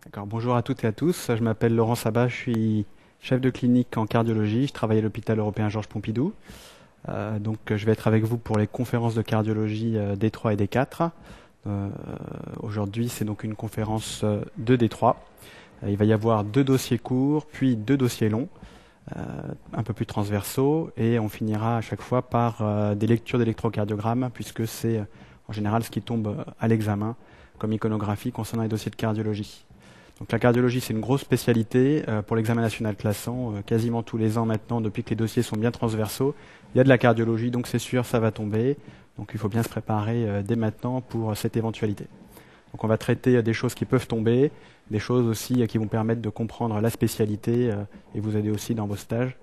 D'accord. Bonjour à toutes et à tous. Je m'appelle Laurent Sabat, je suis chef de clinique en cardiologie. Je travaille à l'hôpital européen Georges Pompidou. Je vais être avec vous pour les conférences de cardiologie D3 et D4. Aujourd'hui, c'est donc une conférence de D3. Il va y avoir deux dossiers courts, puis deux dossiers longs, euh, un peu plus transversaux, et on finira à chaque fois par des lectures d'électrocardiogramme, puisque c'est en général ce qui tombe à l'examen comme iconographie concernant les dossiers de cardiologie. Donc la cardiologie, c'est une grosse spécialité pour l'examen national classant. Quasiment tous les ans maintenant, depuis que les dossiers sont bien transversaux, il y a de la cardiologie, donc c'est sûr, ça va tomber. Donc il faut bien se préparer dès maintenant pour cette éventualité. Donc on va traiter des choses qui peuvent tomber, des choses aussi qui vont permettre de comprendre la spécialité et vous aider aussi dans vos stages,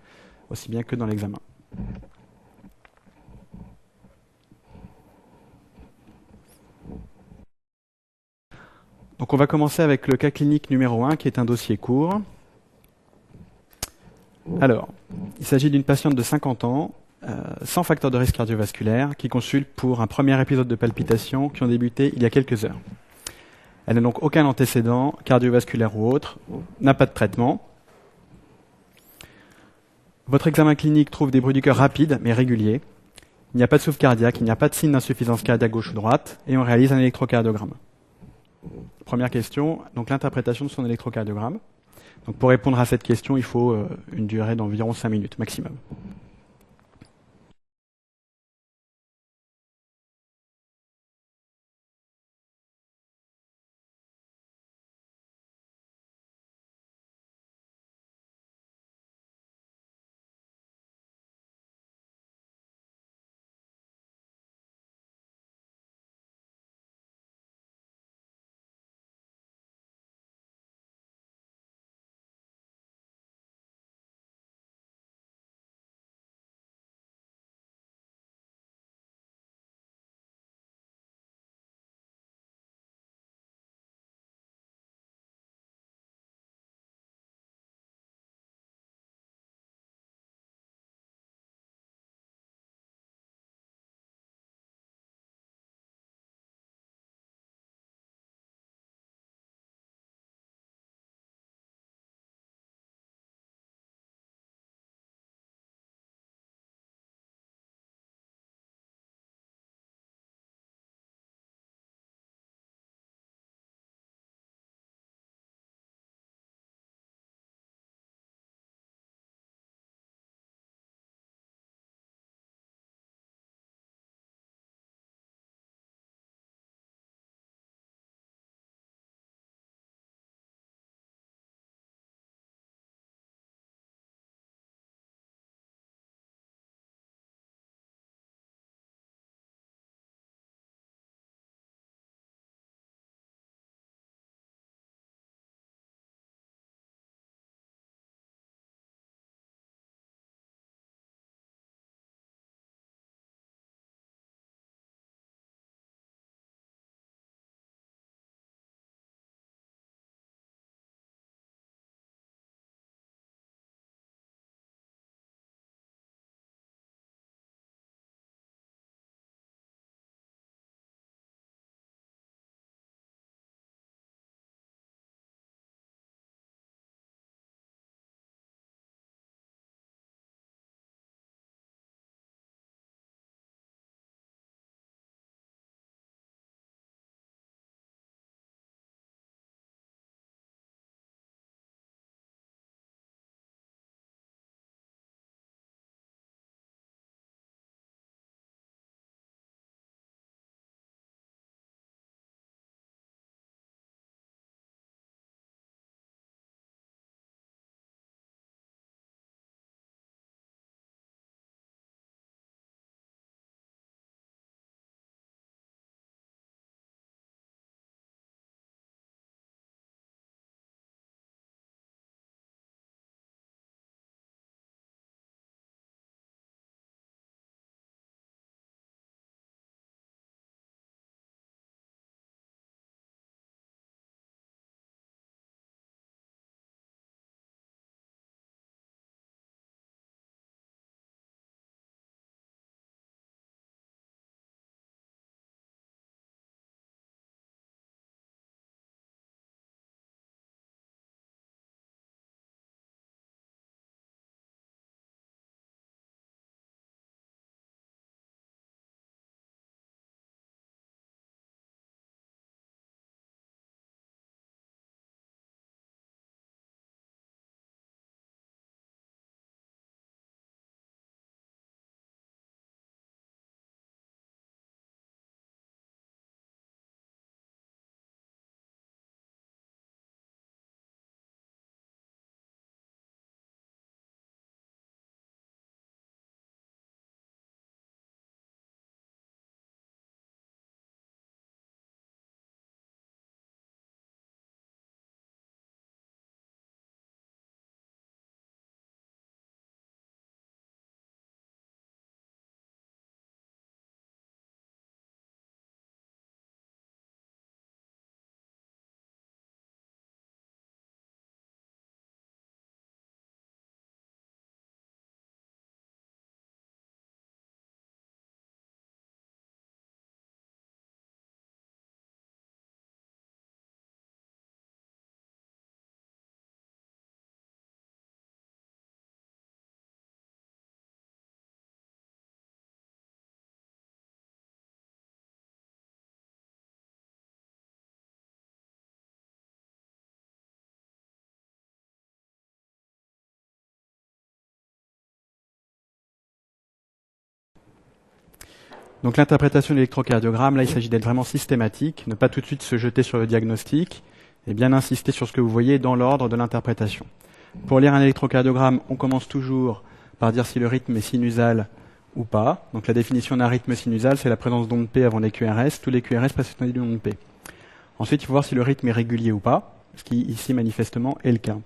aussi bien que dans l'examen. Donc on va commencer avec le cas clinique numéro 1, qui est un dossier court. Alors, il s'agit d'une patiente de 50 ans, sans facteur de risque cardiovasculaire, qui consulte pour un premier épisode de palpitations qui ont débuté il y a quelques heures. Elle n'a donc aucun antécédent cardiovasculaire ou autre, n'a pas de traitement. Votre examen clinique trouve des bruits du cœur rapides mais réguliers. Il n'y a pas de souffle cardiaque, il n'y a pas de signe d'insuffisance cardiaque gauche ou droite, et on réalise un électrocardiogramme. Première question, donc l'interprétation de son électrocardiogramme. Donc pour répondre à cette question, il faut une durée d'environ 5 minutes maximum. Donc l'interprétation de l'électrocardiogramme, là il s'agit d'être vraiment systématique, ne pas tout de suite se jeter sur le diagnostic, et bien insister sur ce que vous voyez dans l'ordre de l'interprétation. Pour lire un électrocardiogramme, on commence toujours par dire si le rythme est sinusal ou pas. Donc la définition d'un rythme sinusal, c'est la présence d'ondes P avant les QRS. Tous les QRS passent une onde P. Ensuite, il faut voir si le rythme est régulier ou pas, ce qui ici manifestement est le cas.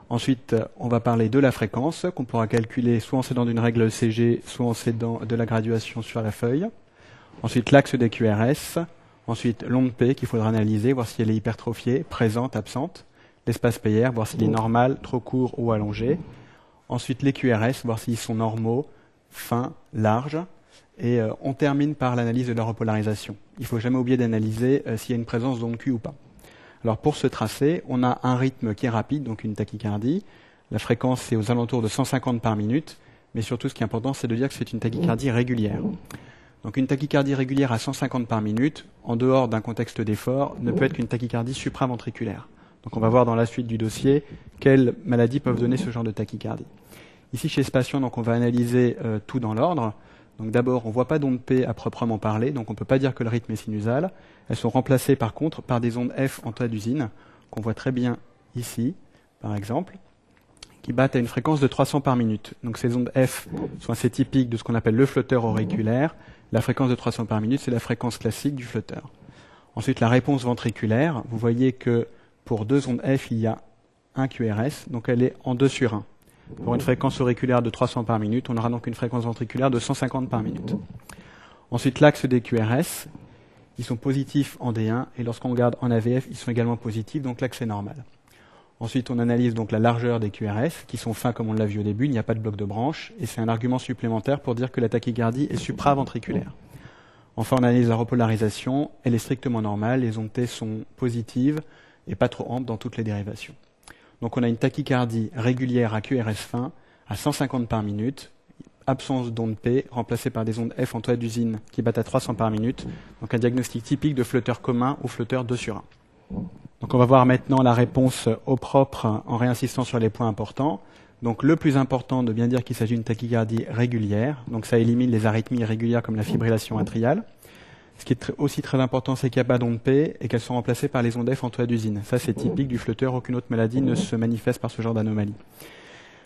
Ensuite, on va parler de la fréquence, qu'on pourra calculer soit en s'aidant d'une règle ECG, soit en s'aidant de la graduation sur la feuille. Ensuite, l'axe des QRS. Ensuite, l'onde P qu'il faudra analyser, voir si elle est hypertrophiée, présente, absente. L'espace PR, voir s'il est normal, trop court ou allongé. Ensuite, les QRS, voir s'ils sont normaux, fins, larges. Et on termine par l'analyse de la repolarisation. Il ne faut jamais oublier d'analyser s'il y a une présence d'onde Q ou pas. Alors pour ce tracé, on a un rythme qui est rapide, donc une tachycardie. La fréquence, c'est aux alentours de 150 par minute. Mais surtout, ce qui est important, c'est de dire que c'est une tachycardie régulière. Donc une tachycardie régulière à 150 par minute, en dehors d'un contexte d'effort, ne peut être qu'une tachycardie supraventriculaire. Donc on va voir dans la suite du dossier quelles maladies peuvent donner ce genre de tachycardie. Ici, chez ce patient, donc, on va analyser tout dans l'ordre. Donc d'abord, on ne voit pas d'ondes P à proprement parler, donc on ne peut pas dire que le rythme est sinusal. Elles sont remplacées par contre par des ondes F en toit-d'usine, qu'on voit très bien ici, par exemple, qui battent à une fréquence de 300 par minute. Donc ces ondes F sont assez typiques de ce qu'on appelle le flotteur auriculaire. La fréquence de 300 par minute, c'est la fréquence classique du flotteur. Ensuite, la réponse ventriculaire, vous voyez que pour 2 ondes F, il y a un QRS, donc elle est en 2 sur 1. Pour une fréquence auriculaire de 300 par minute, on aura donc une fréquence ventriculaire de 150 par minute. Ensuite, l'axe des QRS, ils sont positifs en D1, et lorsqu'on regarde en AVF, ils sont également positifs, donc l'axe est normal. Ensuite, on analyse donc la largeur des QRS, qui sont fins comme on l'a vu au début, il n'y a pas de bloc de branche, et c'est un argument supplémentaire pour dire que la tachycardie est supraventriculaire. Enfin, on analyse la repolarisation, elle est strictement normale, les ondes T sont positives et pas trop amples dans toutes les dérivations. Donc on a une tachycardie régulière à QRS fin à 150 par minute, absence d'ondes P, remplacée par des ondes F en toit d'usine qui battent à 300 par minute, donc un diagnostic typique de flotteur commun ou flotteur 2 sur 1. Donc on va voir maintenant la réponse au propre en réinsistant sur les points importants. Donc le plus important de bien dire qu'il s'agit d'une tachycardie régulière, donc ça élimine les arythmies irrégulières comme la fibrillation atriale. Ce qui est aussi très important, c'est qu'il n'y a pas d'ondes P et qu'elles sont remplacées par les ondes F en toit d'usine. Ça, c'est typique du flotteur. Aucune autre maladie ne se manifeste par ce genre d'anomalie.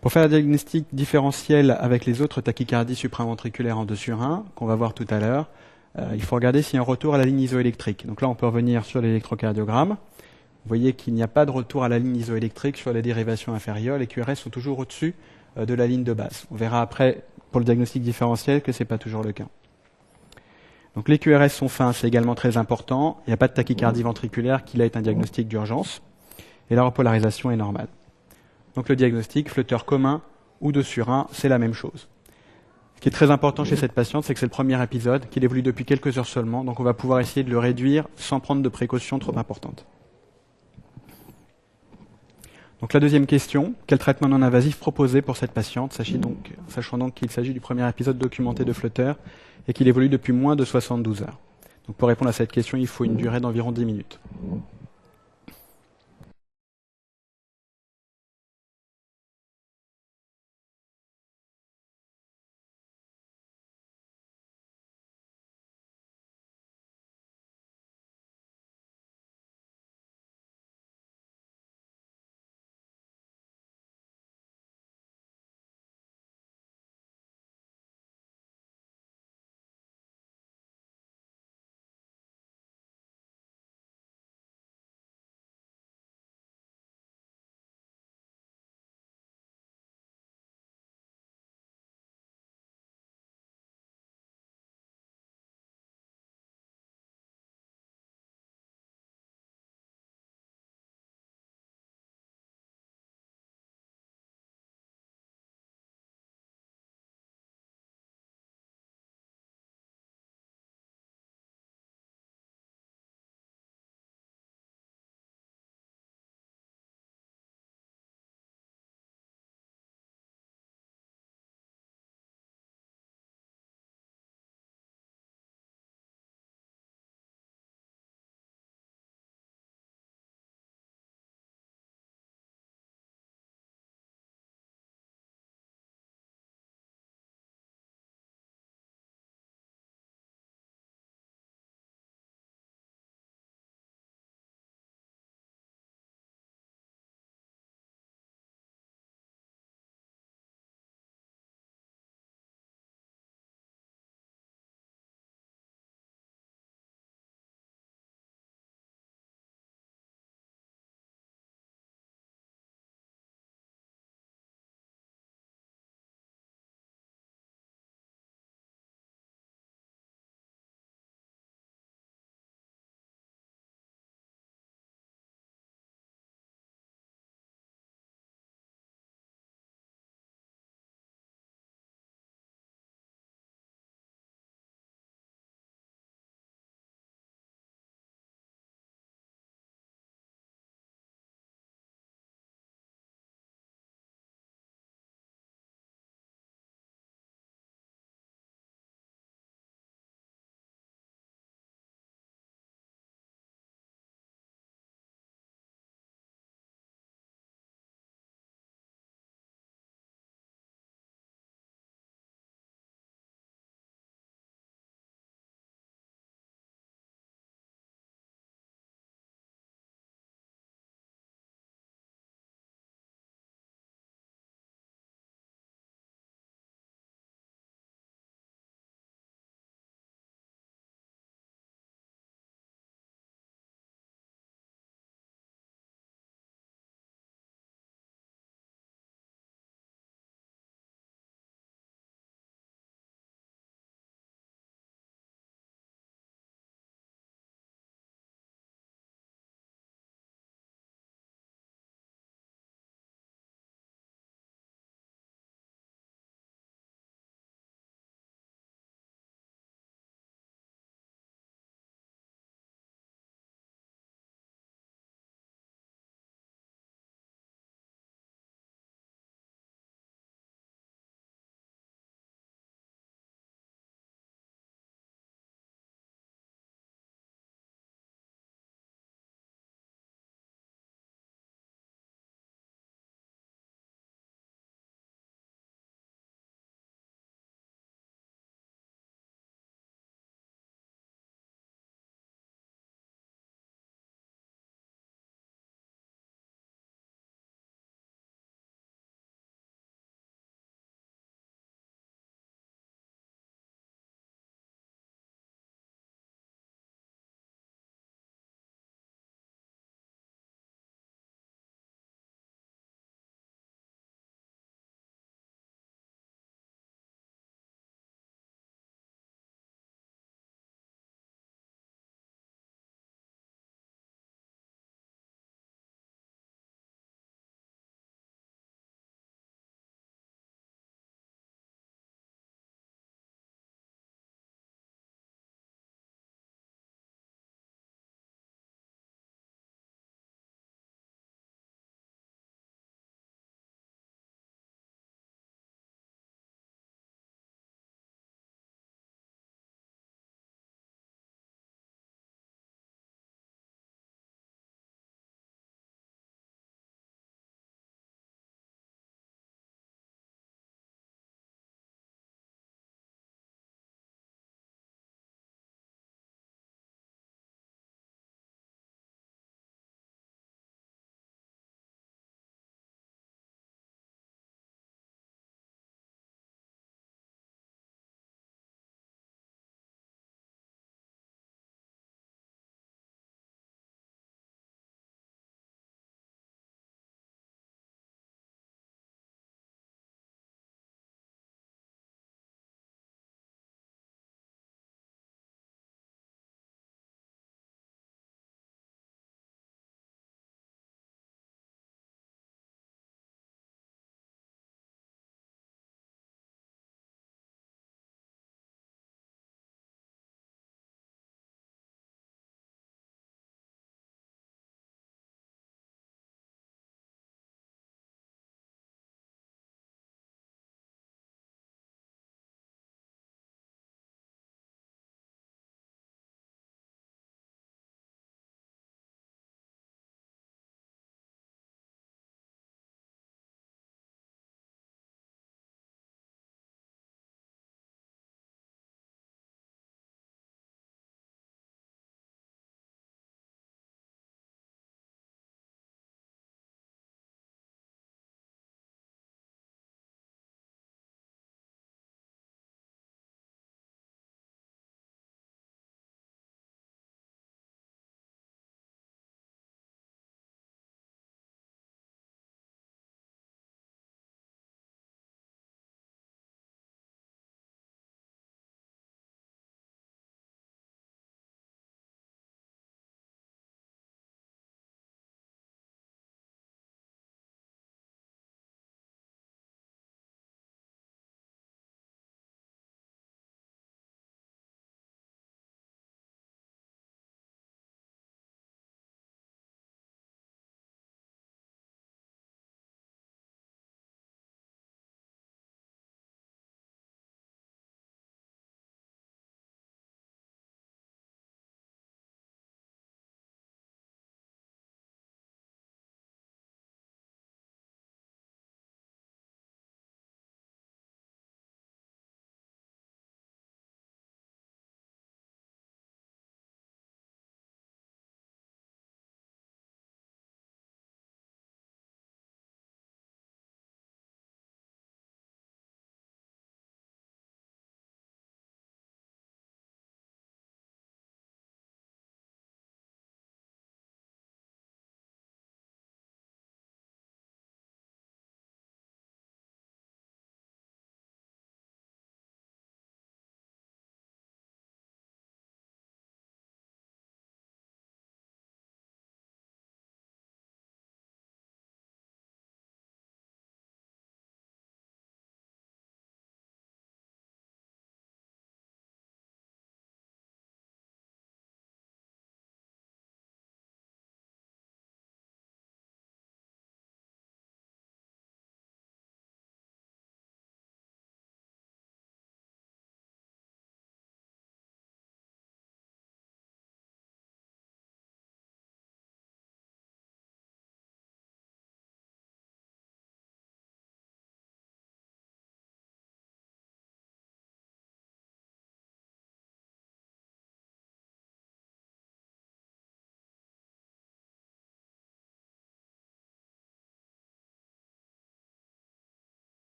Pour faire un diagnostic différentiel avec les autres tachycardies supraventriculaires en 2 sur 1, qu'on va voir tout à l'heure, il faut regarder s'il y a un retour à la ligne isoélectrique. Donc là, on peut revenir sur l'électrocardiogramme. Vous voyez qu'il n'y a pas de retour à la ligne isoélectrique sur les dérivations inférieures. Les QRS sont toujours au-dessus de la ligne de base. On verra après, pour le diagnostic différentiel, que ce n'est pas toujours le cas. Donc les QRS sont fins, c'est également très important. Il n'y a pas de tachycardie ventriculaire qui là est un diagnostic d'urgence. Et la repolarisation est normale. Donc le diagnostic, flotteur commun ou 2 sur 1, c'est la même chose. Ce qui est très important chez cette patiente, c'est que c'est le premier épisode, qu'il évolue depuis quelques heures seulement, donc on va pouvoir essayer de le réduire sans prendre de précautions trop importantes. Donc la deuxième question, quel traitement non invasif proposer pour cette patiente, sachant donc qu'il s'agit du premier épisode documenté de flotteur et qu'il évolue depuis moins de 72 heures. Donc pour répondre à cette question, il faut une durée d'environ 10 minutes.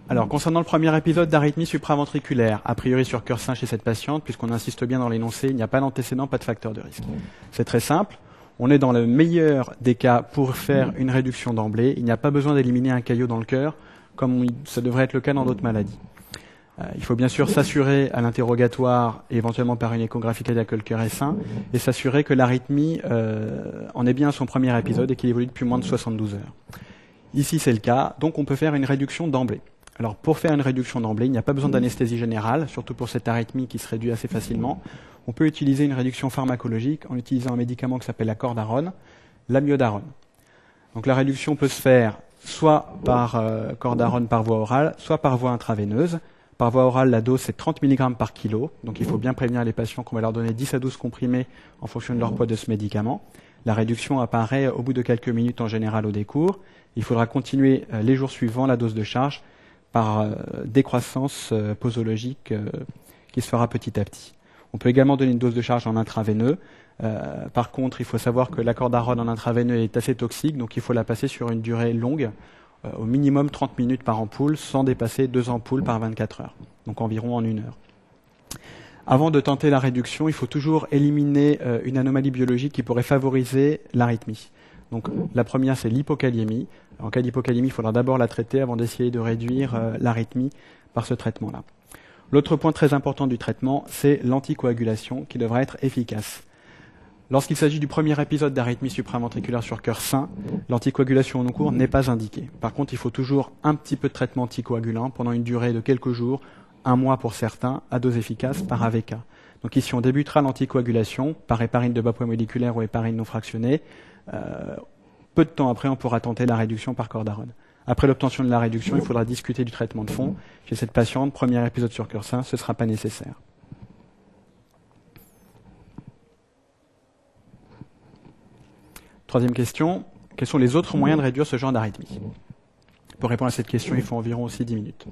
Alors, concernant le premier épisode d'arythmie supraventriculaire, a priori sur cœur sain chez cette patiente, puisqu'on insiste bien dans l'énoncé, il n'y a pas d'antécédent, pas de facteur de risque. C'est très simple. On est dans le meilleur des cas pour faire une réduction d'emblée. Il n'y a pas besoin d'éliminer un caillot dans le cœur, comme ça devrait être le cas dans d'autres maladies. Il faut bien sûr s'assurer à l'interrogatoire, et éventuellement par une échographie cardiaque, que le cœur est sain, et s'assurer que l'arythmie en est bien à son premier épisode et qu'il évolue depuis moins de 72 heures. Ici, c'est le cas, donc on peut faire une réduction d'emblée. Alors, pour faire une réduction d'emblée, il n'y a pas besoin d'anesthésie générale, surtout pour cette arythmie qui se réduit assez facilement. On peut utiliser une réduction pharmacologique en utilisant un médicament qui s'appelle la cordarone, l'amiodarone. Donc, la réduction peut se faire soit par cordarone par voie orale, soit par voie intraveineuse. Par voie orale, la dose c'est 30 mg par kilo, donc il faut bien prévenir les patients qu'on va leur donner 10 à 12 comprimés en fonction de leur poids de ce médicament. La réduction apparaît au bout de quelques minutes en général au décours. Il faudra continuer les jours suivants la dose de charge par décroissance posologique qui se fera petit à petit. On peut également donner une dose de charge en intraveineux. Par contre, il faut savoir que la cordarone en intraveineux est assez toxique, donc il faut la passer sur une durée longue, au minimum 30 minutes par ampoule, sans dépasser 2 ampoules par 24 heures, donc environ en 1 heure. Avant de tenter la réduction, il faut toujours éliminer une anomalie biologique qui pourrait favoriser l'arythmie. Donc la première, c'est l'hypokaliémie. En cas d'hypokaliémie, il faudra d'abord la traiter avant d'essayer de réduire l'arythmie par ce traitement-là. L'autre point très important du traitement, c'est l'anticoagulation qui devra être efficace. Lorsqu'il s'agit du premier épisode d'arythmie supraventriculaire sur cœur sain, l'anticoagulation au long cours n'est pas indiquée. Par contre, il faut toujours un petit peu de traitement anticoagulant pendant une durée de quelques jours, 1 mois pour certains, à dose efficace par AVK. Donc ici, on débutera l'anticoagulation par héparine de bas poids moléculaire ou héparine non fractionnée. Peu de temps après, on pourra tenter la réduction par cordarone. Après l'obtention de la réduction, il faudra discuter du traitement de fond. Chez cette patiente, premier épisode sur cœur sain, ce ne sera pas nécessaire. Troisième question, quels sont les autres moyens de réduire ce genre d'arythmie? Pour répondre à cette question, il faut environ aussi 10 minutes.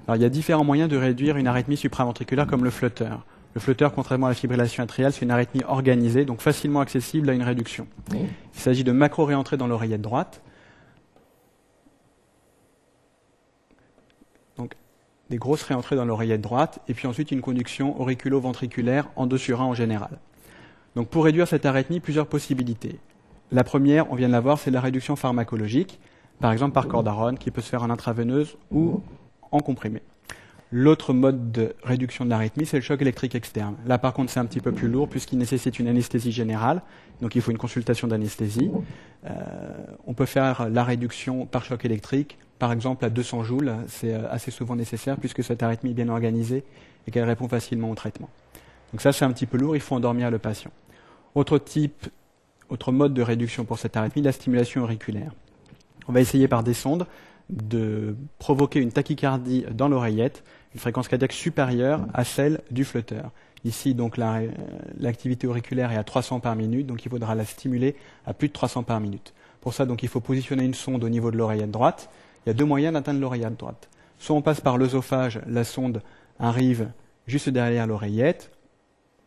Alors, il y a différents moyens de réduire une arythmie supraventriculaire comme le flutter. Le flutter, contrairement à la fibrillation atriale, c'est une arythmie organisée, donc facilement accessible à une réduction. Il s'agit de macro-réentrer dans l'oreillette droite. Donc, des grosses réentrées dans l'oreillette droite, et puis ensuite une conduction auriculo-ventriculaire en 2 sur 1 en général. Donc, pour réduire cette arythmie, plusieurs possibilités. La première, on vient de la voir, c'est la réduction pharmacologique, par exemple par cordarone, qui peut se faire en intraveineuse ou en comprimé. L'autre mode de réduction de l'arythmie, c'est le choc électrique externe. Là, par contre, c'est un petit peu plus lourd puisqu'il nécessite une anesthésie générale, donc il faut une consultation d'anesthésie. On peut faire la réduction par choc électrique, par exemple à 200 joules, c'est assez souvent nécessaire puisque cette arythmie est bien organisée et qu'elle répond facilement au traitement. Donc ça, c'est un petit peu lourd, il faut endormir le patient. Autre mode de réduction pour cette arythmie, la stimulation auriculaire. On va essayer par des sondes de provoquer une tachycardie dans l'oreillette, une fréquence cardiaque supérieure à celle du flutter. Ici, donc, l'activité auriculaire est à 300 par minute, donc il faudra la stimuler à plus de 300 par minute. Pour ça, donc, il faut positionner une sonde au niveau de l'oreillette droite. Il y a 2 moyens d'atteindre l'oreillette droite. Soit on passe par l'œsophage, la sonde arrive juste derrière l'oreillette.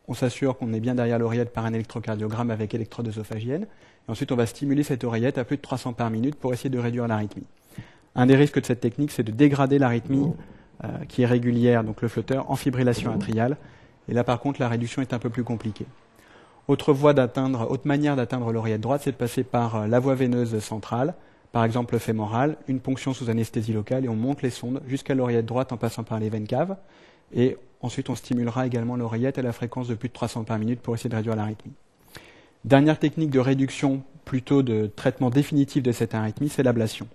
On s'assure qu'on est bien derrière l'oreillette par un électrocardiogramme avec électrode œsophagienne. Et ensuite, on va stimuler cette oreillette à plus de 300 par minute pour essayer de réduire l'arythmie. Un des risques de cette technique, c'est de dégrader l'arythmie qui est régulière, donc le flutter, en fibrillation atriale. Et là, par contre, la réduction est un peu plus compliquée. Autre manière d'atteindre l'oreillette droite, c'est de passer par la voie veineuse centrale, par exemple le fémoral, une ponction sous anesthésie locale, et on monte les sondes jusqu'à l'oreillette droite en passant par les veines caves. Et ensuite, on stimulera également l'oreillette à la fréquence de plus de 300 par minute pour essayer de réduire l'arythmie. Dernière technique de réduction, plutôt de traitement définitif de cette arythmie, c'est l'ablation.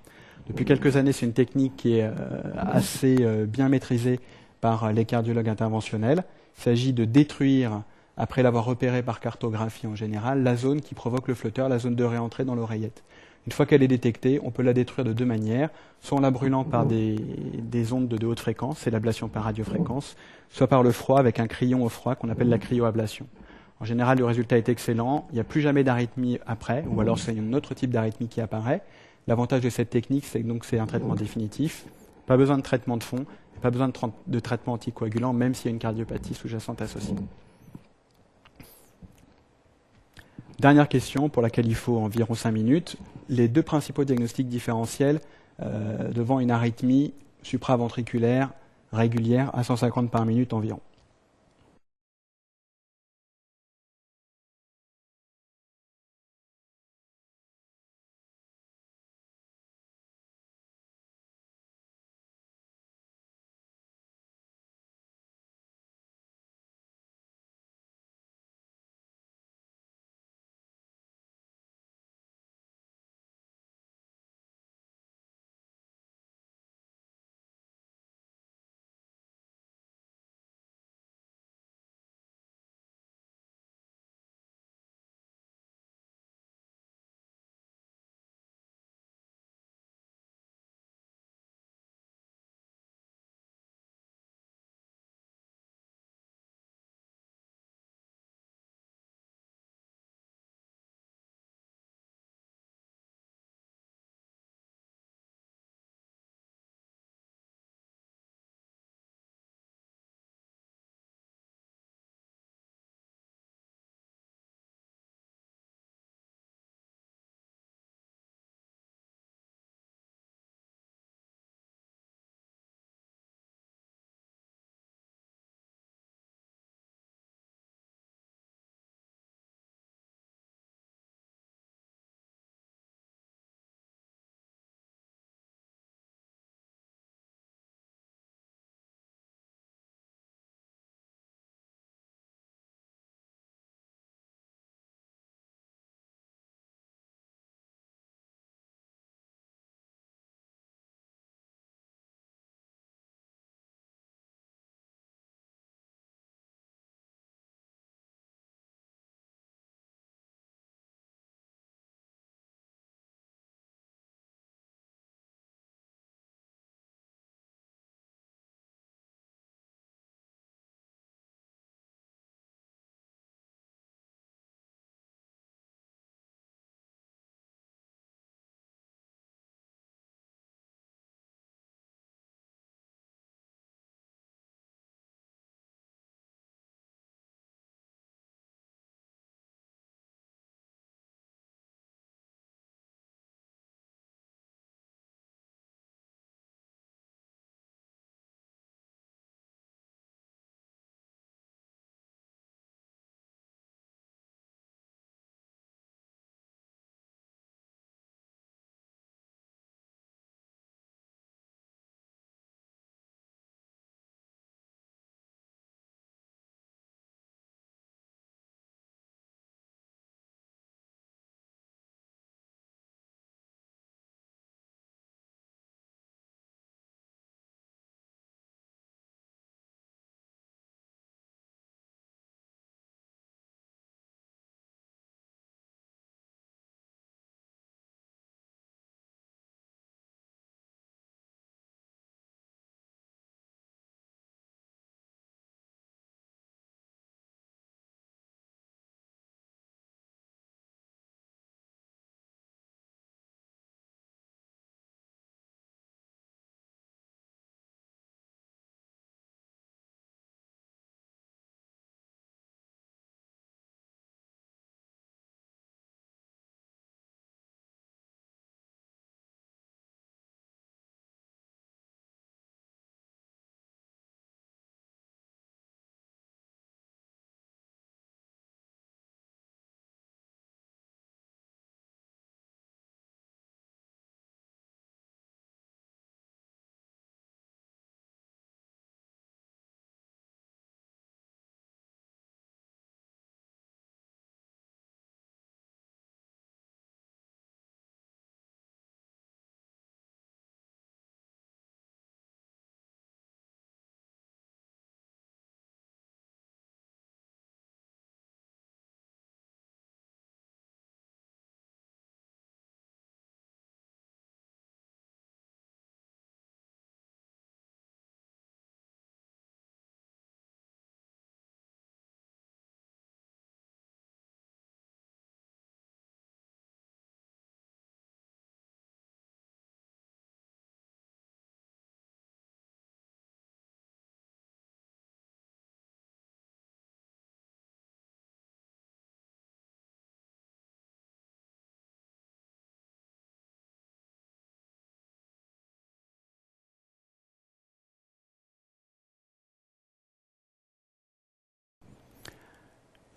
Depuis quelques années, c'est une technique qui est assez bien maîtrisée par les cardiologues interventionnels. Il s'agit de détruire, après l'avoir repéré par cartographie en général, la zone qui provoque le flutter, la zone de réentrée dans l'oreillette. Une fois qu'elle est détectée, on peut la détruire de 2 manières, soit en la brûlant par des ondes de haute fréquence, c'est l'ablation par radiofréquence, soit par le froid avec un crayon au froid qu'on appelle la cryoablation. En général, le résultat est excellent, il n'y a plus jamais d'arythmie après, ou alors c'est un autre type d'arythmie qui apparaît. L'avantage de cette technique, c'est que c'est un traitement définitif, pas besoin de traitement de fond, pas besoin de traitement anticoagulant, même s'il y a une cardiopathie sous-jacente associée. Dernière question pour laquelle il faut environ 5 minutes. Les 2 principaux diagnostics différentiels devant une arythmie supraventriculaire régulière à 150 par minute environ.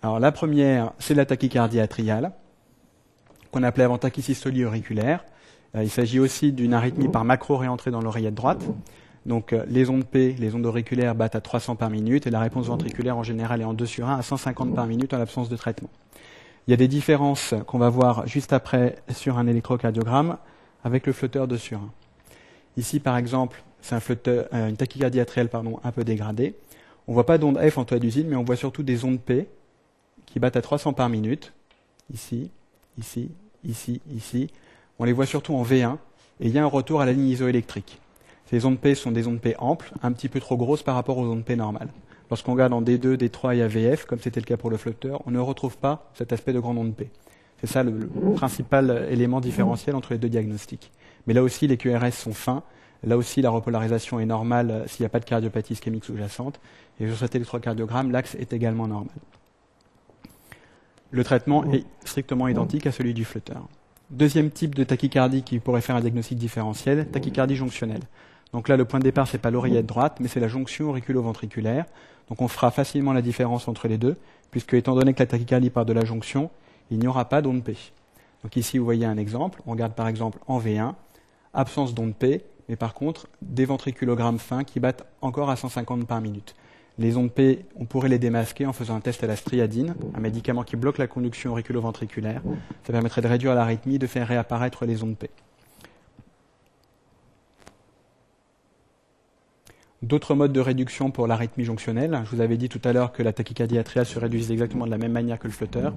Alors la première, c'est la tachycardie atriale, qu'on appelait avant tachysystolie auriculaire. Il s'agit aussi d'une arythmie par macro-réentrée dans l'oreillette droite. Donc les ondes P, les ondes auriculaires battent à 300 par minute et la réponse ventriculaire en général est en 2/1 à 150 par minute en l'absence de traitement. Il y a des différences qu'on va voir juste après sur un électrocardiogramme avec le flotteur 2/1. Ici par exemple, c'est une tachycardie atriale un peu dégradée. On ne voit pas d'onde F en toit d'usine, mais on voit surtout des ondes P qui battent à 300 par minute. Ici, ici, ici, ici. On les voit surtout en V1 et il y a un retour à la ligne isoélectrique. Ces ondes P sont des ondes P amples, un petit peu trop grosses par rapport aux ondes P normales. Lorsqu'on regarde en D2, D3 et AVF, comme c'était le cas pour le flotteur, on ne retrouve pas cet aspect de grande onde P. C'est ça le principal élément différentiel entre les deux diagnostics. Mais là aussi, les QRS sont fins. Là aussi, la repolarisation est normale s'il n'y a pas de cardiopathie ischémique sous-jacente. Et sur cet électrocardiogramme, l'axe est également normal. Le traitement est strictement identique à celui du flotteur. Deuxième type de tachycardie qui pourrait faire un diagnostic différentiel, tachycardie jonctionnelle. Donc là, le point de départ, ce n'est pas l'oreillette droite, mais c'est la jonction auriculo-ventriculaire. Donc on fera facilement la différence entre les deux, puisque étant donné que la tachycardie part de la jonction, il n'y aura pas d'onde P. Donc ici, vous voyez un exemple. On regarde par exemple en V1, absence d'onde P, mais par contre, des ventriculogrammes fins qui battent encore à 150 par minute. Les ondes P, on pourrait les démasquer en faisant un test à la striadine, un médicament qui bloque la conduction auriculo-ventriculaire. Ça permettrait de réduire l'arythmie et de faire réapparaître les ondes P. D'autres modes de réduction pour l'arythmie jonctionnelle. Je vous avais dit tout à l'heure que la tachycardie atriale se réduisait exactement de la même manière que le flotteur.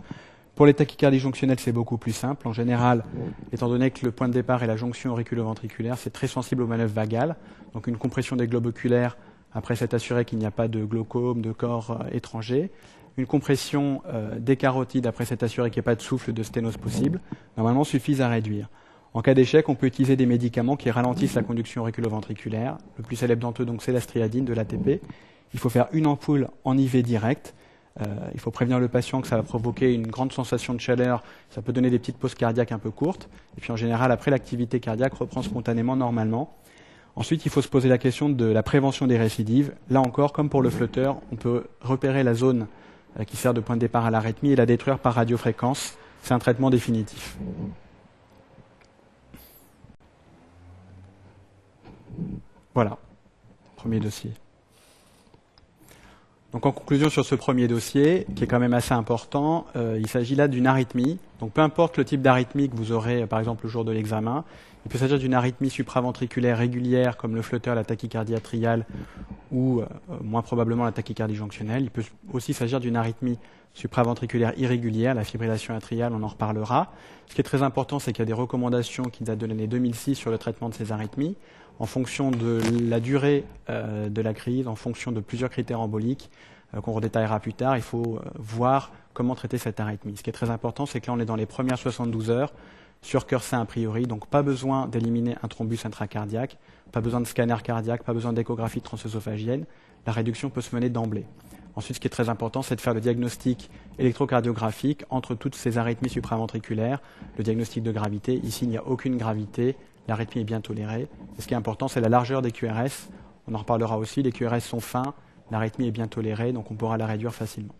Pour les tachycardies jonctionnelles, c'est beaucoup plus simple. En général, étant donné que le point de départ est la jonction auriculo-ventriculaire, c'est très sensible aux manœuvres vagales. Donc une compression des globes oculaires, après s'être assuré qu'il n'y a pas de glaucome, de corps étranger. Une compression des carotides, après s'être assuré qu'il n'y a pas de souffle, de sténose possible, normalement suffisent à réduire. En cas d'échec, on peut utiliser des médicaments qui ralentissent la conduction auriculo-ventriculaire. Le plus célèbre d'entre eux, donc, c'est la striadine de l'ATP. Il faut faire une ampoule en IV direct. Il faut prévenir le patient que ça va provoquer une grande sensation de chaleur. Ça peut donner des petites pauses cardiaques un peu courtes. Et puis en général, après, l'activité cardiaque reprend spontanément, normalement. Ensuite, il faut se poser la question de la prévention des récidives. Là encore, comme pour le flotteur, on peut repérer la zone qui sert de point de départ à l'arythmie et la détruire par radiofréquence. C'est un traitement définitif. Voilà, premier dossier. Donc en conclusion sur ce premier dossier, qui est quand même assez important, il s'agit là d'une arythmie. Donc peu importe le type d'arythmie que vous aurez, par exemple, le jour de l'examen, il peut s'agir d'une arythmie supraventriculaire régulière, comme le flotteur, la tachycardie atriale, ou moins probablement la tachycardie jonctionnelle. Il peut aussi s'agir d'une arythmie supraventriculaire irrégulière, la fibrillation atriale, on en reparlera. Ce qui est très important, c'est qu'il y a des recommandations qui datent de l'année 2006 sur le traitement de ces arythmies, en fonction de la durée de la crise, en fonction de plusieurs critères emboliques qu'on redétaillera plus tard. Il faut voir comment traiter cette arythmie. Ce qui est très important, c'est que là, on est dans les premières 72 heures, sur cœur sain a priori, donc pas besoin d'éliminer un thrombus intracardiaque, pas besoin de scanner cardiaque, pas besoin d'échographie transœsophagienne. La réduction peut se mener d'emblée. Ensuite, ce qui est très important, c'est de faire le diagnostic électrocardiographique entre toutes ces arythmies supraventriculaires, le diagnostic de gravité. Ici, il n'y a aucune gravité, l'arythmie est bien tolérée. Et ce qui est important, c'est la largeur des QRS. On en reparlera aussi, les QRS sont fins, l'arythmie est bien tolérée, donc on pourra la réduire facilement.